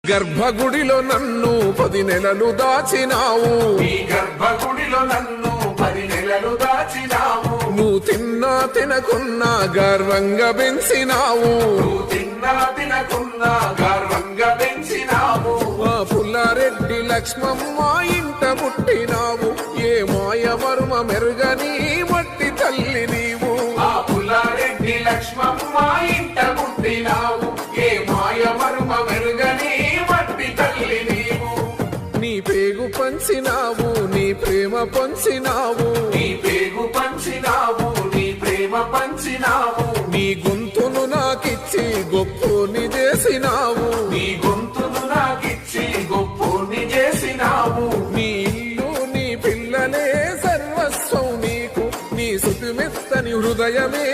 గర్భగుడిలో నన్ను 10 నెలలు దాచినావు, నీ గర్భగుడిలో నన్ను 10 నెలలు దాచినావు. నువ్వు తిన్నా తినకున్నా గర్వంగా పెంచినావు, నువ్వు తిన్నా తినకున్నా గర్వంగా పెంచినావు. మా పుల్లారెడ్డి లక్ష్మమ్మ ఇంట పుట్టినావు, ఏ మాయ మర్మ మెరుగని మట్టి తల్లి నీవు. ఆ పుల్లారెడ్డి లక్ష్మమ్మ ఇంట పుట్టినావు, ఏ మాయ మర్మ మెరుగని మట్టి తల్లి నీవు. నీ పేగు పంచినావు, నీ ప్రేమ పంచినావు, నీ పేగు పంచినావు, నీ ప్రేమ పంచినావు. నీ గొంతును నాకిచ్చి గొప్పోని చేసినావు, నీ గొంతును నాకిచ్చి గొప్పోని చేసినావు. నీ ఇల్లు నీ పిల్లలే సర్వస్వం నీకు, నీ సుతిమెత్తని హృదయమే